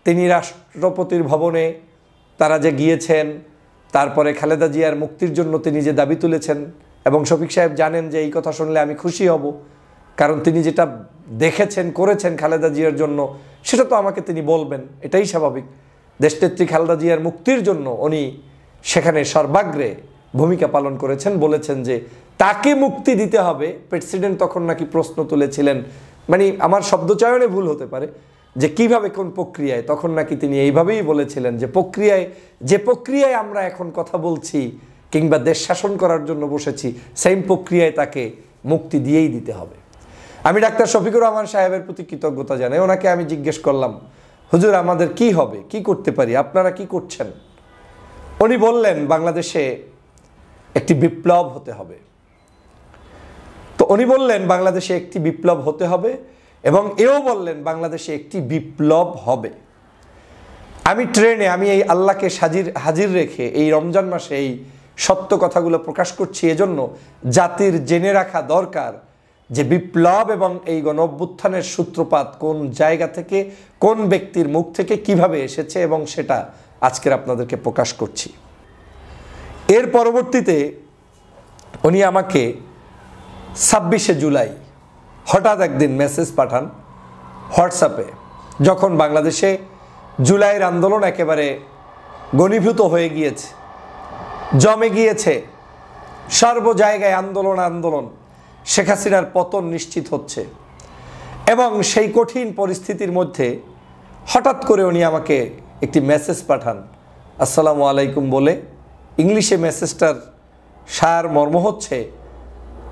তিনি রাষ্ট্রপতির ভবনে তারা যে গিয়েছেন, তারপরে খালেদা জিয়ার মুক্তির জন্য তিনি যে দাবি তুলেছেন, এবং শফিক সাহেব জানেন যে এই কথা শুনলে আমি খুশি হব, কারণ তিনি যেটা দেখেছেন করেছেন খালেদা জিয়ার জন্য সেটা তো আমাকে তিনি বলবেন, এটাই স্বাভাবিক। দেশনেত্রী খালেদা জিয়ার মুক্তির জন্য উনি সেখানে সর্বাগ্রে ভূমিকা পালন করেছেন, বলেছেন যে তাকে মুক্তি দিতে হবে। প্রেসিডেন্ট তখন নাকি প্রশ্ন তুলেছিলেন, মানে আমার শব্দচয়নে ভুল হতে পারে, যে কিভাবে কোন প্রক্রিয়ায়, তখন নাকি তিনি এইভাবেই বলেছিলেন যে প্রক্রিয়ায় আমরা এখন কথা বলছি কিংবা দেশ শাসন করার জন্য বসেছি, সেম প্রক্রিয়ায় তাকে মুক্তি দিয়েই দিতে হবে। আমি ডাক্তার শফিকুর রহমান সাহেবের প্রতি কৃতজ্ঞতা জানাই। ওনাকে আমি জিজ্ঞেস করলাম, হুজুর আমাদের কি হবে, কি করতে পারি, আপনারা কি করছেন? উনি বললেন বাংলাদেশে একটি বিপ্লব হতে হবে। তো উনি বললেন বাংলাদেশে একটি বিপ্লব হতে হবে এবং এও বললেন বাংলাদেশে একটি বিপ্লব হবে। আমি ট্রেনে, আমি এই আল্লাহকে হাজির রেখে এই রমজান মাসে এই সত্য কথাগুলো প্রকাশ করছি এজন্য, জাতির জেনে রাখা দরকার যে বিপ্লব এবং এই গণঅভ্যুত্থানের সূত্রপাত কোন জায়গা থেকে, কোন ব্যক্তির মুখ থেকে কিভাবে এসেছে, এবং সেটা আজকের আপনাদেরকে প্রকাশ করছি। এর পরবর্তীতে উনি আমাকে 26শে জুলাই হঠাৎ একদিন মেসেজ পাঠান হোয়াটসঅ্যাপে, যখন বাংলাদেশে জুলাইয়ের আন্দোলন একেবারে ঘনীভূত হয়ে গিয়েছে, জমে গিয়েছে, সর্ব জায়গায় আন্দোলন, শেখ হাসিনার পতন নিশ্চিত হচ্ছে, এবং সেই কঠিন পরিস্থিতির মধ্যে হঠাৎ করে উনি আমাকে একটি মেসেজ পাঠান আসসালামু আলাইকুম বলে। ইংলিশে মেসেজটার সার মর্ম হচ্ছে,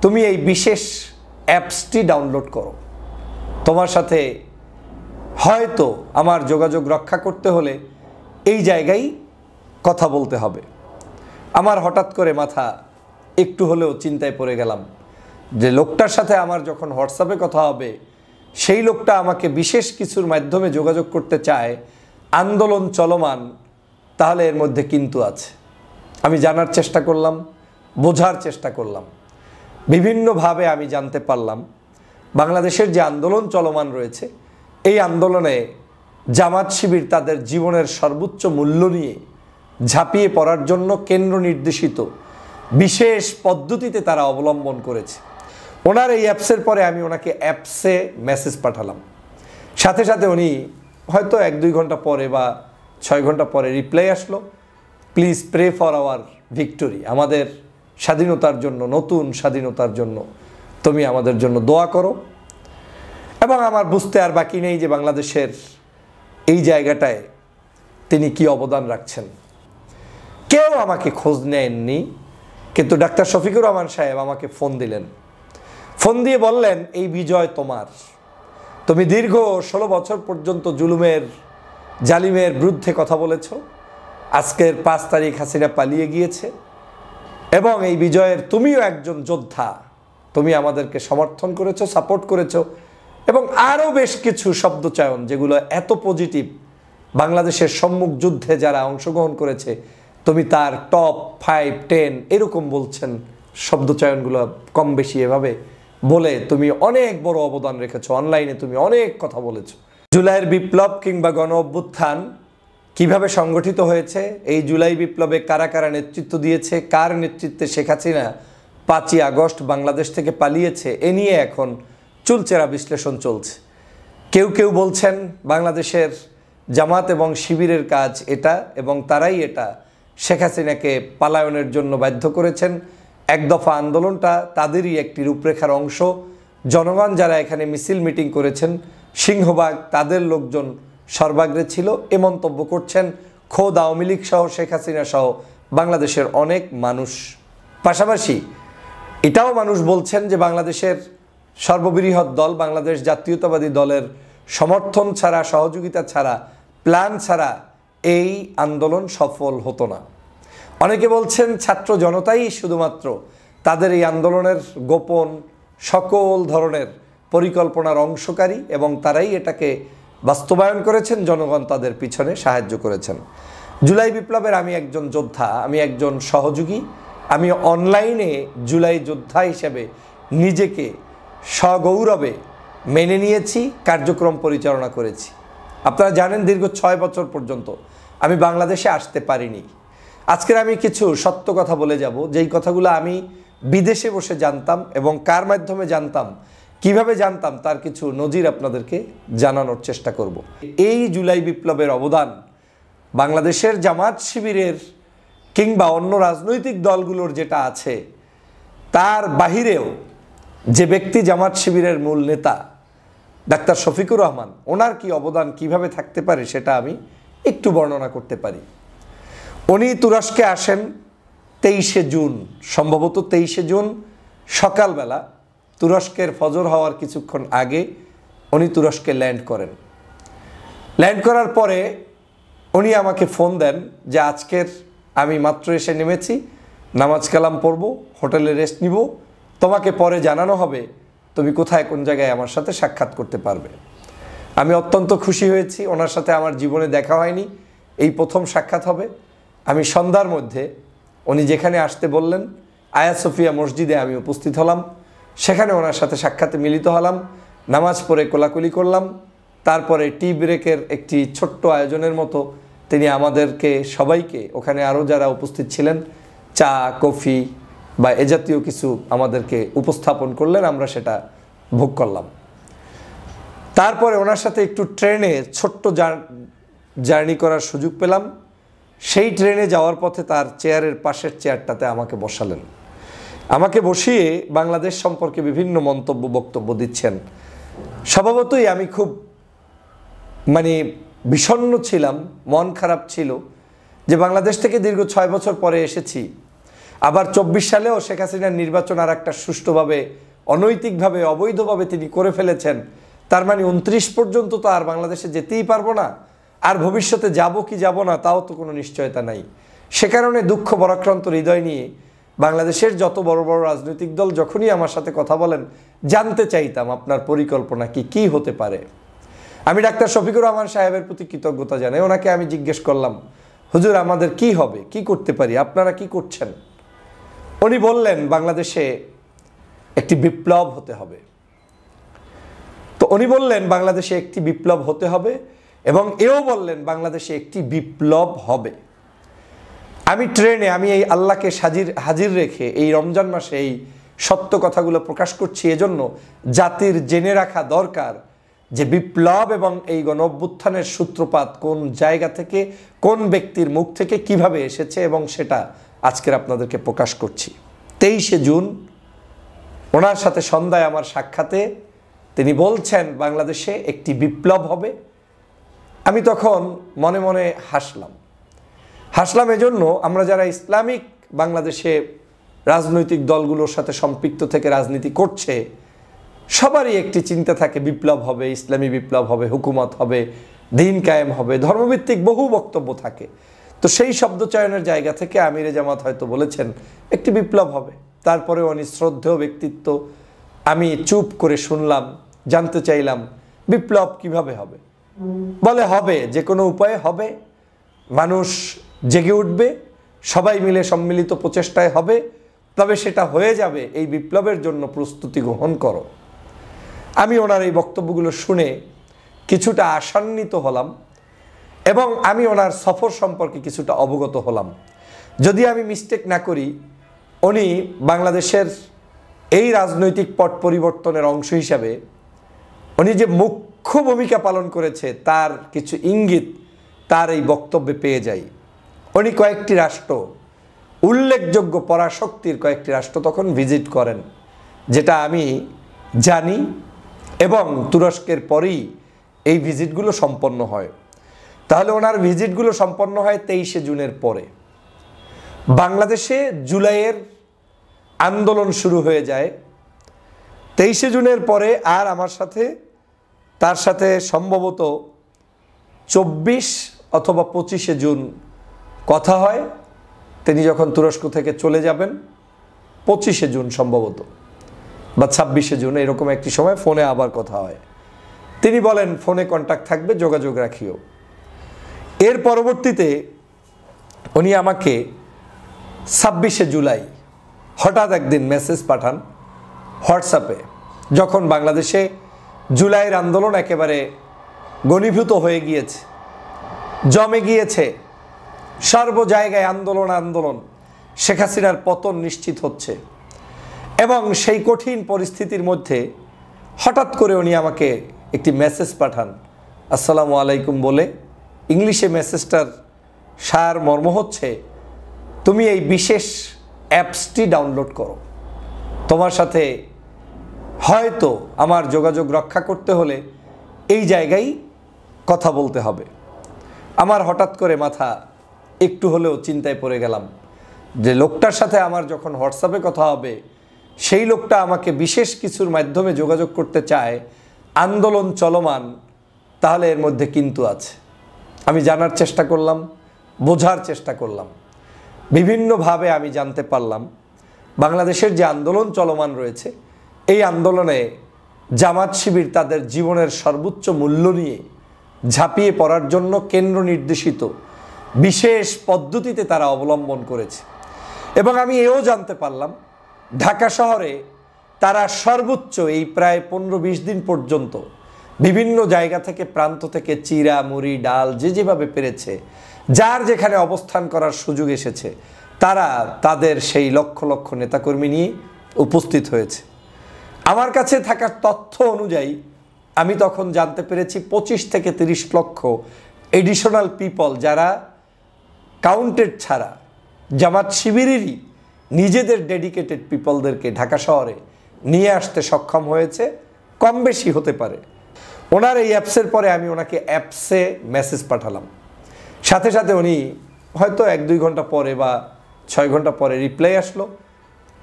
তুমি এই বিশেষ অ্যাপসটি ডাউনলোড করো, তোমার সাথে হয়তো আমার যোগাযোগ রক্ষা করতে হলে এই জায়গায় কথা বলতে হবে। আমার হঠাৎ করে মাথা একটু হলেও চিন্তায় পড়ে গেলাম যে লোকটার সাথে আমার যখন হোয়াটসঅ্যাপে কথা হবে, সেই লোকটা আমাকে বিশেষ কিছুর মাধ্যমে যোগাযোগ করতে চায়, আন্দোলন চলমান, তাহলে এর মধ্যে কিন্তু আছে। আমি জানার চেষ্টা করলাম, বোঝার চেষ্টা করলাম, বিভিন্নভাবে আমি জানতে পারলাম বাংলাদেশের যে আন্দোলন চলমান রয়েছে, এই আন্দোলনে জামাত শিবির তাদের জীবনের সর্বোচ্চ মূল্য নিয়ে ঝাঁপিয়ে পড়ার জন্য কেন্দ্র নির্দেশিত বিশেষ পদ্ধতিতে তারা অবলম্বন করেছে। ওনার এই অ্যাপসের পরে আমি ওনাকে অ্যাপসে মেসেজ পাঠালাম, সাথে সাথে উনি হয়তো 1-2 ঘন্টা পরে বা 6 ঘন্টা পরে রিপ্লাই আসলো, please pray for our victory, আমাদের স্বাধীনতার জন্য, নতুন স্বাধীনতার জন্য তুমি আমাদের জন্য দোয়া করো। এবং আমার বুঝতে আর বাকি নেই যে বাংলাদেশের এই জায়গাটায় তিনি কি অবদান রাখছেন। কেউ আমাকে খোঁজ নেননি, কিন্তু ডাক্তার শফিকুর রহমান সাহেব আমাকে ফোন দিলেন। ফোন দিয়ে বললেন, এই বিজয় তোমার, তুমি দীর্ঘ 16 বছর পর্যন্ত জালিমের বিরুদ্ধে কথা বলেছ, আজকের 5 তারিখ হাসিনা পালিয়ে গিয়েছে, এবং এই বিজয়ের তুমিও একজন যোদ্ধা, তুমি আমাদেরকে সমর্থন করেছো, সাপোর্ট করেছো, এবং আরও বেশ কিছু শব্দচয়ন যেগুলো এত পজিটিভ। বাংলাদেশের সম্মুখ যুদ্ধে যারা অংশগ্রহণ করেছে তুমি তার টপ 5-10 এরকম বলছেন, শব্দচয়নগুলো কম বেশি এভাবে বলে তুমি অনেক বড় অবদান রেখেছো, অনলাইনে তুমি অনেক কথা বলেছো। জুলাইয়ের বিপ্লব কিংবা গণ অভ্যুত্থান কীভাবে সংগঠিত হয়েছে, এই জুলাই বিপ্লবে কারা কারা নেতৃত্ব দিয়েছে, কার নেতৃত্বে শেখ হাসিনা 5ই আগস্ট বাংলাদেশ থেকে পালিয়েছে, এ নিয়ে এখন চুলচেরা বিশ্লেষণ চলছে। কেউ কেউ বলছেন বাংলাদেশের জামাত এবং শিবিরের কাজ এটা, এবং তারাই এটা শেখ হাসিনাকে পালায়নের জন্য বাধ্য করেছেন। এক দফা আন্দোলনটা তাদেরই একটি রূপরেখার অংশ। জনগণ যারা এখানে মিছিল মিটিং করেছেন, সিংহভাগ তাদের লোকজন সর্বাগ্রে ছিল, এ মন্তব্য করছেন খোদ আওয়ামী লীগ সহ শেখ হাসিনা সহ বাংলাদেশের অনেক মানুষ। পাশাপাশি এটাও মানুষ বলছেন যে বাংলাদেশের সর্ববৃহৎ দল বাংলাদেশ জাতীয়তাবাদী দলের সমর্থন ছাড়া, সহযোগিতা ছাড়া, প্ল্যান ছাড়া এই আন্দোলন সফল হতো না। অনেকে বলছেন ছাত্র জনতাই শুধুমাত্র তাদের এই আন্দোলনের গোপন সকল ধরনের পরিকল্পনার অংশকারী, এবং তারাই এটাকে বাস্তবায়ন করেছেন, জনগণ তাদের পিছনে সাহায্য করেছেন। জুলাই বিপ্লবের আমি একজন যোদ্ধা, আমি একজন সহযোগী, আমি অনলাইনে জুলাই যোদ্ধা হিসেবে নিজেকে সগৌরবে মেনে নিয়েছি, কার্যক্রম পরিচালনা করেছি। আপনারা জানেন দীর্ঘ 6 বছর পর্যন্ত আমি বাংলাদেশে আসতে পারিনি। আজকের আমি কিছু সত্য কথা বলে যাব, যেই কথাগুলো আমি বিদেশে বসে জানতাম এবং কার মাধ্যমে জানতাম, কিভাবে জানতাম, তার কিছু নজির আপনাদেরকে জানানোর চেষ্টা করব। এই জুলাই বিপ্লবের অবদান বাংলাদেশের জামাত শিবিরের কিংবা অন্য রাজনৈতিক দলগুলোর যেটা আছে তার বাহিরেও যে ব্যক্তি জামাত শিবিরের মূল নেতা ডাক্তার শফিকুর রহমান, ওনার কি অবদান কিভাবে থাকতে পারে সেটা আমি একটু বর্ণনা করতে পারি। উনি তুরস্কে আসেন 23শে জুন, সম্ভবত 23শে জুন সকালবেলা, তুরস্কের ফজর হওয়ার কিছুক্ষণ আগে উনি তুরস্কে ল্যান্ড করেন। ল্যান্ড করার পরে উনি আমাকে ফোন দেন যে আজকের আমি মাত্র এসে নেমেছি, নামাজ কালাম পড়ব, হোটেলে রেস্ট নিব, তোমাকে পরে জানানো হবে তুমি কোথায় কোন জায়গায় আমার সাথে সাক্ষাৎ করতে পারবে। আমি অত্যন্ত খুশি হয়েছি, ওনার সাথে আমার জীবনে দেখা হয়নি, এই প্রথম সাক্ষাৎ হবে। আমি সন্ধ্যার মধ্যে উনি যেখানে আসতে বললেন আয়া সোফিয়া মসজিদে আমি উপস্থিত হলাম, সেখানে ওনার সাথে সাক্ষাতে মিলিত হলাম, নামাজ পড়ে কোলাকুলি করলাম। তারপরে টি ব্রেকের একটি ছোট্ট আয়োজনের মতো তিনি আমাদেরকে সবাইকে, ওখানে আরও যারা উপস্থিত ছিলেন, চা কফি বা এ জাতীয় কিছু আমাদেরকে উপস্থাপন করলেন, আমরা সেটা ভোগ করলাম। তারপরে ওনার সাথে একটু ট্রেনে ছোট্ট জার্নি করার সুযোগ পেলাম। সেই ট্রেনে যাওয়ার পথে তার চেয়ারের পাশের চেয়ারটাতে আমাকে বসালেন। আমাকে বসিয়ে বাংলাদেশ সম্পর্কে বিভিন্ন মন্তব্য বক্তব্য দিচ্ছেন। স্বভাবতই আমি খুব বিষণ্ণ ছিলাম, মন খারাপ ছিল যে বাংলাদেশ থেকে দীর্ঘ 6 বছর পরে এসেছি, আবার 24 সালেও শেখ হাসিনার নির্বাচন আর একটা সুষ্ঠুভাবে, অনৈতিকভাবে, অবৈধভাবে তিনি করে ফেলেছেন। তার 29 পর্যন্ত তো আর বাংলাদেশে যেতেই পারবো না, আর ভবিষ্যতে যাব কি যাব না তাও তো কোনো নিশ্চয়তা নাই। সে কারণে দুঃখ বরাক্রান্ত হৃদয় নিয়ে বাংলাদেশের যত বড় বড় রাজনৈতিক দল যখনই আমার সাথে কথা বলেন, জানতে চাইতাম আপনার পরিকল্পনা কি হতে পারে। আমি ডাক্তার শফিকুর রহমান সাহেবের প্রতি কৃতজ্ঞতা জানাই। ওনাকে আমি জিজ্ঞেস করলাম, হুজুর আমাদের কি হবে, কি করতে পারি, আপনারা কি করছেন? উনি বললেন বাংলাদেশে একটি বিপ্লব হতে হবে। তো উনি বললেন বাংলাদেশে একটি বিপ্লব হতে হবে এবং এও বললেন বাংলাদেশে একটি বিপ্লব হবে। আমি ট্রেনে, আমি এই আল্লাহকে হাজির রেখে এই রমজান মাসে এই সত্য কথাগুলো প্রকাশ করছি, এজন্য জাতির জেনে রাখা দরকার যে বিপ্লব এবং এই গণঅভ্যুত্থানের সূত্রপাত কোন জায়গা থেকে, কোন ব্যক্তির মুখ থেকে কিভাবে এসেছে, এবং সেটা আজকের আপনাদেরকে প্রকাশ করছি। 23শে জুন ওনার সাথে সন্ধ্যায় আমার সাক্ষাতে তিনি বলছেন বাংলাদেশে একটি বিপ্লব হবে। আমি তখন মনে মনে হাসলাম এজন্য, আমরা যারা ইসলামিক বাংলাদেশে রাজনৈতিক দলগুলোর সাথে সম্পৃক্ত থেকে রাজনীতি করছে, সবারই একটি চিন্তা থাকে বিপ্লব হবে, ইসলামী বিপ্লব হবে, হুকুমত হবে, দিন কায়েম হবে, ধর্মভিত্তিক বহু বক্তব্য থাকে। তো সেই শব্দ চয়নের জায়গা থেকে আমিরে জামাত হয়তো বলেছেন একটি বিপ্লব হবে। তারপরে উনি শ্রদ্ধেয় ব্যক্তিত্ব, আমি চুপ করে শুনলাম, জানতে চাইলাম বিপ্লব কিভাবে হবে। বলে হবে, যে কোনো উপায়ে হবে, মানুষ জেগে উঠবে, সবাই মিলে সম্মিলিত প্রচেষ্টায় হবে, তবে সেটা হয়ে যাবে। এই বিপ্লবের জন্য প্রস্তুতি গ্রহণ করো। আমি ওনার এই বক্তব্যগুলো শুনে কিছুটা আশান্বিত হলাম এবং আমি ওনার সফর সম্পর্কে কিছুটা অবগত হলাম। যদি আমি মিস্টেক না করি, উনি বাংলাদেশের এই রাজনৈতিক পট পরিবর্তনের অংশ হিসাবে উনি যে মুখ্য ভূমিকা পালন করেছে তার কিছু ইঙ্গিত তার এই বক্তব্যে পেয়ে যাই। উনি কয়েকটি রাষ্ট্র, উল্লেখযোগ্য পরাশক্তির কয়েকটি রাষ্ট্র তখন ভিজিট করেন, যেটা আমি জানি, এবং তুরস্কের পরেই এই ভিজিটগুলো সম্পন্ন হয়। তাহলে ওনার ভিজিটগুলো সম্পন্ন হয় 23শে জুনের পরে। বাংলাদেশে জুলাইয়ের আন্দোলন শুরু হয়ে যায় 23শে জুনের পরে। আর আমার সাথে, তার সাথে সম্ভবত 24 অথবা 25শে জুন কথা হয়। তিনি যখন তুরস্ক থেকে চলে যাবেন 25শে জুন সম্ভবত বা 26শে জুন, এরকম একটি সময় ফোনে আবার কথা হয়। তিনি বলেন ফোনে কন্ট্যাক্ট থাকবে, যোগাযোগ রাখিও। এর পরবর্তীতে উনি আমাকে 26শে জুলাই হঠাৎ একদিন মেসেজ পাঠান হোয়াটসঅ্যাপে, যখন বাংলাদেশে জুলাইয়ের আন্দোলন একেবারে ঘনীভূত হয়ে গিয়েছে, জমে গিয়েছে, সর্ব জায়গায় আন্দোলন আন্দোলন, শেখ হাসিনার পতন নিশ্চিত হচ্ছে। এবং সেই কঠিন পরিস্থিতির মধ্যে হঠাৎ করে উনি আমাকে একটি মেসেজ পাঠান, আসসালামু আলাইকুম বলে। ইংলিশে মেসেজটার সার মর্ম হচ্ছে, তুমি এই বিশেষ অ্যাপসটি ডাউনলোড করো, তোমার সাথে হয়তো আমার যোগাযোগ রক্ষা করতে হলে এই জায়গায় কথা বলতে হবে। আমার হঠাৎ করে মাথা একটু হলেও চিন্তায় পড়ে গেলাম যে লোকটার সাথে আমার যখন হোয়াটসঅ্যাপে কথা হবে, সেই লোকটা আমাকে বিশেষ কিছুর মাধ্যমে যোগাযোগ করতে চায়, আন্দোলন চলমান, তাহলে এর মধ্যে কিন্তু আছে। আমি জানার চেষ্টা করলাম, বোঝার চেষ্টা করলাম, বিভিন্নভাবে আমি জানতে পারলাম বাংলাদেশের যে আন্দোলন চলমান রয়েছে, এই আন্দোলনে জামাত শিবির তাদের জীবনের সর্বোচ্চ মূল্য নিয়ে ঝাঁপিয়ে পড়ার জন্য কেন্দ্র নির্দেশিত বিশেষ পদ্ধতিতে তারা অবলম্বন করেছে। এবং আমি এও জানতে পারলাম ঢাকা শহরে তারা সর্বোচ্চ এই প্রায় 15-20 দিন পর্যন্ত বিভিন্ন জায়গা থেকে, প্রান্ত থেকে চিরা মুড়ি ডাল যে যেভাবে পেরেছে, যার যেখানে অবস্থান করার সুযোগ এসেছে, তারা তাদের সেই লক্ষ লক্ষ নেতাকর্মী নিয়ে উপস্থিত হয়েছে। আমার কাছে থাকা তথ্য অনুযায়ী আমি তখন জানতে পেরেছি 25 থেকে 30 লক্ষ এডিশনাল পিপল, যারা কাউন্টেড ছাড়া জামাত শিবিরেরই নিজেদের ডেডিকেটেড পিপলদেরকে ঢাকা শহরে নিয়ে আসতে সক্ষম হয়েছে। কম বেশি হতে পারে। ওনার এই অ্যাপসের পরে আমি ওনাকে অ্যাপসে মেসেজ পাঠালাম, সাথে সাথে উনি হয়তো 1-2 ঘন্টা পরে বা 6 ঘন্টা পরে রিপ্লাই আসলো,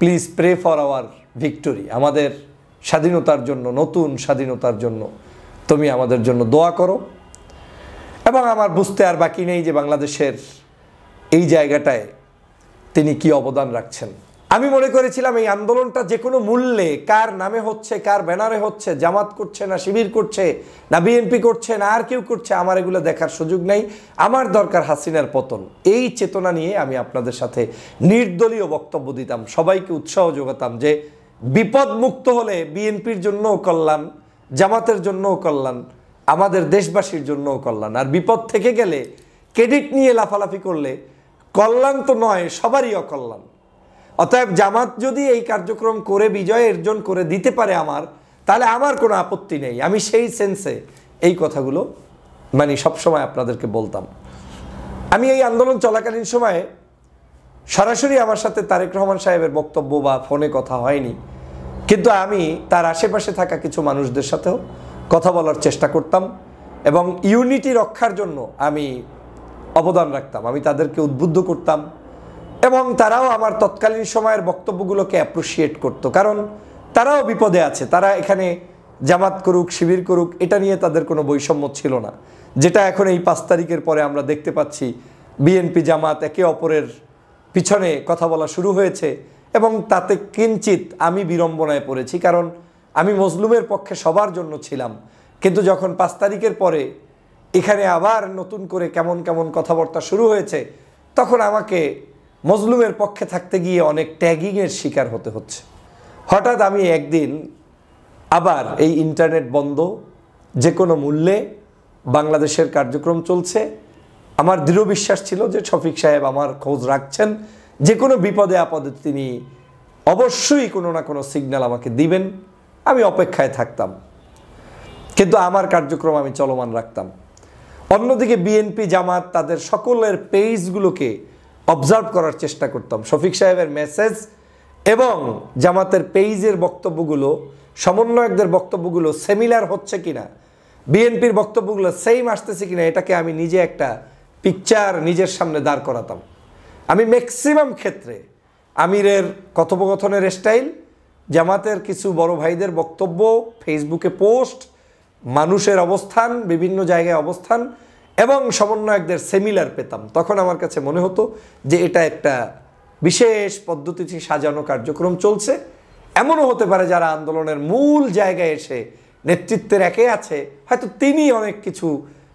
please pray for our victory, আমাদের স্বাধীনতার জন্য, নতুন স্বাধীনতার জন্য তুমি আমাদের জন্য দোয়া করো। এবং আমার বুঝতে আর বাকি নেই যে বাংলাদেশের এই জায়গাটায় তিনি কি অবদান রাখছেন। আমি মনে করেছিলাম এই আন্দোলনটা যে কোনো মূল্যে, কার নামে হচ্ছে, কার ব্যানারে হচ্ছে, জামাত করছে না শিবির করছে না বিএনপি করছে না আর কেউ করছে, আমার এগুলো দেখার সুযোগ নেই, আমার দরকার হাসিনার পতন। এই চেতনা নিয়ে আমি আপনাদের সাথে নির্দলীয় বক্তব্য দিতাম, সবাইকে উৎসাহ যোগাতাম যে বিপদ মুক্ত হলে বিএনপির জন্যও কল্যাণ, জামাতের জন্যও কল্যাণ, আমাদের দেশবাসীর জন্যও কল্যাণ। আর বিপদ থেকে গেলে ক্রেডিট নিয়ে লাফালাফি করলে কল্যাণ তো নয়, সবারই অকল্যাণ। অতএব জামাত যদি এই কার্যক্রম করে বিজয় অর্জন করে দিতে পারে আমার, তাহলে আমার কোনো আপত্তি নেই। আমি সেই সেন্সে এই কথাগুলো সবসময় আপনাদেরকে বলতাম। আমি এই আন্দোলন চলাকালীন সময়ে সরাসরি আমার সাথে তারেক রহমান সাহেবের বক্তব্য বা ফোনে কথা হয়নি, কিন্তু আমি তার আশেপাশে থাকা কিছু মানুষদের সাথেও কথা বলার চেষ্টা করতাম এবং ইউনিটি রক্ষার জন্য আমি অবদান রাখতাম। আমি তাদেরকে উদ্বুদ্ধ করতাম এবং তারাও আমার তৎকালীন সময়ের বক্তব্যগুলোকে অ্যাপ্রিসিয়েট করতো, কারণ তারাও বিপদে আছে। তারা এখানে জামাত করুক শিবির করুক এটা নিয়ে তাদের কোনো বৈষম্য ছিল না, যেটা এখন এই 5 তারিখের পরে আমরা দেখতে পাচ্ছি বিএনপি জামাত একে অপরের পিছনে কথা বলা শুরু হয়েছে। এবং তাতে কিঞ্চিত আমি বিড়ম্বনায় পড়েছি, কারণ আমি মজলুমের পক্ষে সবার জন্য ছিলাম, কিন্তু যখন 5 তারিখের পরে এখানে আবার নতুন করে কেমন কেমন কথাবার্তা শুরু হয়েছে, তখন আমাকে মজলুমের পক্ষে থাকতে গিয়ে অনেক ট্যাগিংয়ের শিকার হতে হচ্ছে। হঠাৎ আমি একদিন আবার এই ইন্টারনেট বন্ধ, যে কোনো মূল্যে বাংলাদেশের কার্যক্রম চলছে, আমার দৃঢ় বিশ্বাস ছিল যে শফিক সাহেব আমার খোঁজ রাখছেন, যে কোনো বিপদে আপদে তিনি অবশ্যই কোনো না কোনো সিগন্যাল আমাকে দিবেন, আমি অপেক্ষায় থাকতাম, কিন্তু আমার কার্যক্রম আমি চলমান রাখতাম। অন্যদিকে বিএনপি জামাত তাদের সকলের পেজগুলোকে অবজার্ভ করার চেষ্টা করতাম। শফিক সাহেবের মেসেজ এবং জামাতের পেজের বক্তব্যগুলো, সমন্বয়কদের বক্তব্যগুলো সিমিলার হচ্ছে কিনা, বিএনপির বক্তব্যগুলো সেম আসতেছে কিনা, এটাকে আমি নিজে একটা পিকচার নিজের সামনে দাঁড় করাতাম। আমি ম্যাক্সিমাম ক্ষেত্রে আমিরের কথোপকথনের স্টাইল, জামাতের কিছু বড় ভাইদের বক্তব্য, ফেসবুকে পোস্ট, মানুষের অবস্থান, বিভিন্ন জায়গায় অবস্থান এবং সমন্বয়কদের সিমিলার পেতাম। তখন আমার কাছে মনে হতো যে এটা একটা বিশেষ পদ্ধতিতে সাজানো কার্যক্রম চলছে। এমনও হতে পারে যারা আন্দোলনের মূল জায়গায় এসে নেতৃত্বের একে আছে, হয়তো তিনি অনেক কিছু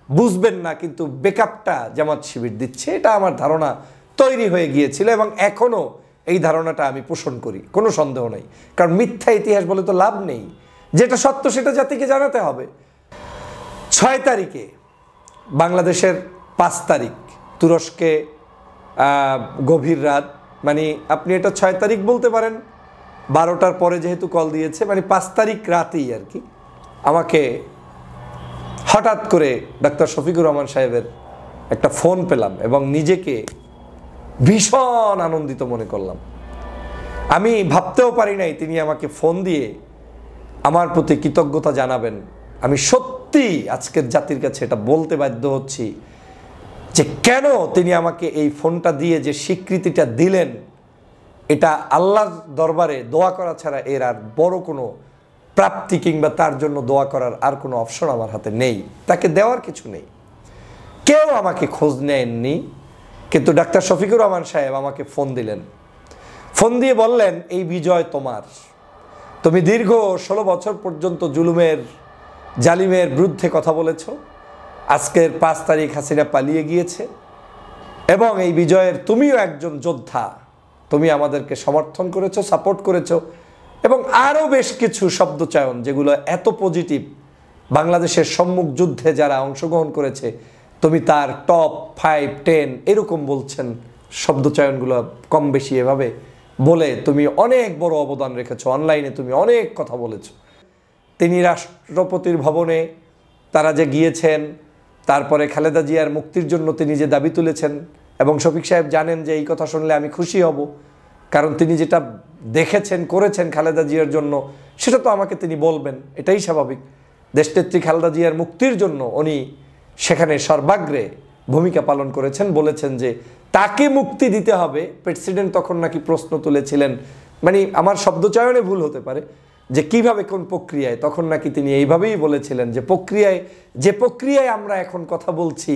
বুঝবেন না, কিন্তু ব্যাকআপটা জামাত শিবির দিচ্ছে, এটা আমার ধারণা তৈরি হয়ে গিয়েছিল এবং এখনও এই ধারণাটা আমি পোষণ করি, কোনো সন্দেহ নেই। কারণ মিথ্যা ইতিহাস বলে তো লাভ নেই, যেটা সত্য সেটা জাতিকে জানাতে হবে। 6 তারিখে বাংলাদেশের 5 তারিখ তুরস্কে গভীর রাত, মানে আপনি এটা 6 তারিখ বলতে পারেন, 12টার পরে যেহেতু কল দিয়েছে, মানে 5 তারিখ রাতেই আর কি আমাকে হঠাৎ করে ডাক্তার শফিকুর রহমান সাহেবের একটা ফোন পেলাম এবং নিজেকে ভীষণ আনন্দিত মনে করলাম। আমি ভাবতেও পারি নাই তিনি আমাকে ফোন দিয়ে আমার প্রতি কৃতজ্ঞতা জানাবেন। আমি সত্যি আজকের জাতির কাছে এটা বলতে বাধ্য হচ্ছি যে কেন তিনি আমাকে এই ফোনটা দিয়ে যে স্বীকৃতিটা দিলেন, এটা আল্লাহর দরবারে দোয়া করা ছাড়া এর আর বড় কোনো প্রাপ্তি কিংবা তার জন্য দোয়া করার আর কোনো অপশন আমার হাতে নেই, তাকে দেওয়ার কিছু নেই। কেউ আমাকে খোঁজ নেননি, কিন্তু ডাক্তার শফিকুর রহমান সাহেব আমাকে ফোন দিলেন। ফোন দিয়ে বললেন, এই বিজয় তোমার। তুমি দীর্ঘ 16 বছর পর্যন্ত জুলুমের জালিমের বিরুদ্ধে কথা বলেছ। আজকের 5 তারিখ হাসিনা পালিয়ে গিয়েছে এবং এই বিজয়ের তুমিও একজন যোদ্ধা। তুমি আমাদেরকে সমর্থন করেছো, সাপোর্ট করেছো এবং আরও বেশ কিছু শব্দচয়ন যেগুলো এত পজিটিভ। বাংলাদেশের সম্মুখ যুদ্ধে যারা অংশগ্রহণ করেছে তুমি তার টপ 5, 10 এরকম বলছেন শব্দচয়নগুলো কম বেশি এভাবে বলে তুমি অনেক বড় অবদান রেখেছো। অনলাইনে তুমি অনেক কথা বলেছো। তিনি রাষ্ট্রপতির ভবনে তারা যে গিয়েছেন, তারপরে খালেদা জিয়ার মুক্তির জন্য তিনি যে দাবি তুলেছেন, এবং শফিক সাহেব জানেন যে এই কথা শুনলে আমি খুশি হব, কারণ তিনি যেটা দেখেছেন করেছেন খালেদা জিয়ার জন্য সেটা তো আমাকে তিনি বলবেন, এটাই স্বাভাবিক। দেশনেত্রী খালেদা জিয়ার মুক্তির জন্য উনি সেখানে সর্বাগ্রে ভূমিকা পালন করেছেন, বলেছেন যে তাকে মুক্তি দিতে হবে। প্রেসিডেন্ট তখন নাকি প্রশ্ন তুলেছিলেন, মানে আমার শব্দচয়নে ভুল হতে পারে, যে কিভাবে কোন প্রক্রিয়ায়, তখন নাকি তিনি এইভাবেই বলেছিলেন যে যে প্রক্রিয়ায় আমরা এখন কথা বলছি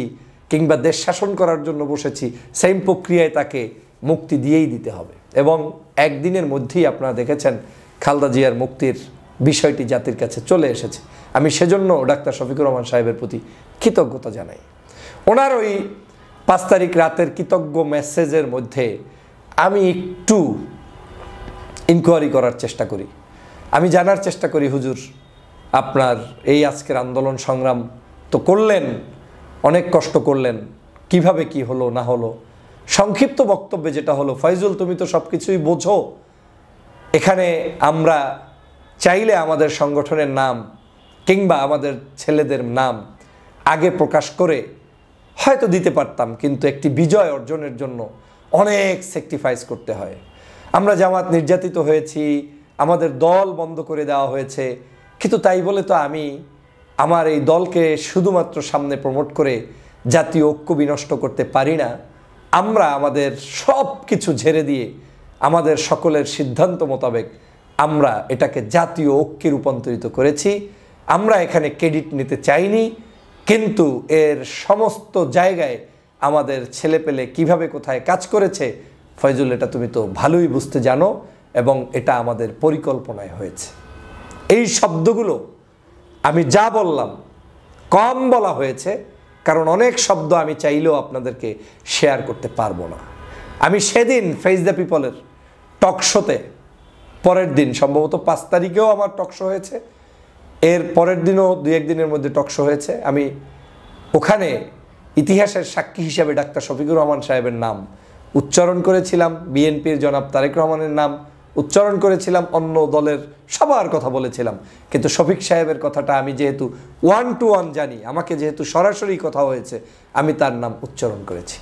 কিংবা দেশ শাসন করার জন্য বসেছি, সেম প্রক্রিয়ায় তাকে মুক্তি দিয়েই দিতে হবে। এবং একদিনের মধ্যেই আপনারা দেখেছেন খালেদা জিয়ার মুক্তির বিষয়টি জাতির কাছে চলে এসেছে। আমি সেজন্য ডাক্তার শফিকুর রহমান সাহেবের প্রতি কৃতজ্ঞতা জানাই। ওনার ওই 5 তারিখ রাতের কৃতজ্ঞ মেসেজের মধ্যে আমি একটু ইনকোয়ারি করার চেষ্টা করি। আমি জানার চেষ্টা করি, হুজুর আপনার এই আজকের আন্দোলন সংগ্রাম তো করলেন, অনেক কষ্ট করলেন, কিভাবে কি হলো না হলো। সংক্ষিপ্ত বক্তব্যে যেটা হলো, ফয়জুল তুমি তো সব কিছুই বোঝো, এখানে আমরা চাইলে আমাদের সংগঠনের নাম কিংবা আমাদের ছেলেদের নাম আগে প্রকাশ করে হয়তো দিতে পারতাম, কিন্তু একটি বিজয় অর্জনের জন্য অনেক স্যাক্রিফাইস করতে হয়। আমরা জামাত নির্যাতিত হয়েছি, আমাদের দল বন্ধ করে দেওয়া হয়েছে, কিন্তু তাই বলে তো আমি আমার এই দলকে শুধুমাত্র সামনে প্রমোট করে জাতীয় ঐক্য বিনষ্ট করতে পারি না। আমরা আমাদের সব কিছু ঝেড়ে দিয়ে আমাদের সকলের সিদ্ধান্ত মোতাবেক আমরা এটাকে জাতীয় ঐক্যে রূপান্তরিত করেছি। আমরা এখানে ক্রেডিট নিতে চাইনি, কিন্তু এর সমস্ত জায়গায় আমাদের ছেলেপেলে কিভাবে কোথায় কাজ করেছে, ফয়জুল এটা তুমি তো ভালোই বুঝতে জানো, এবং এটা আমাদের পরিকল্পনায় হয়েছে। এই শব্দগুলো আমি যা বললাম কম বলা হয়েছে, কারণ অনেক শব্দ আমি চাইলেও আপনাদেরকে শেয়ার করতে পারবো না। আমি সেদিন ফেস দ্য পিপলের টকশোতে, পরের দিন সম্ভবত 5 তারিখেও আমার টকশো হয়েছে, এর পরের দিনও 2-1 দিনের মধ্যে টকশো হয়েছে। আমি ওখানে ইতিহাসের সাক্ষী হিসাবে ডাক্তার শফিকুর রহমান সাহেবের নাম উচ্চারণ করেছিলাম, বিএনপির জনাব তারেক রহমানের নাম উচ্চারণ করেছিলাম, অন্য দলের সবার কথা বলেছিলাম, কিন্তু শফিক সাহেবের কথাটা আমি যেহেতু 1 to 1 জানি, আমাকে যেহেতু সরাসরি কথা হয়েছে, আমি তার নাম উচ্চারণ করেছি।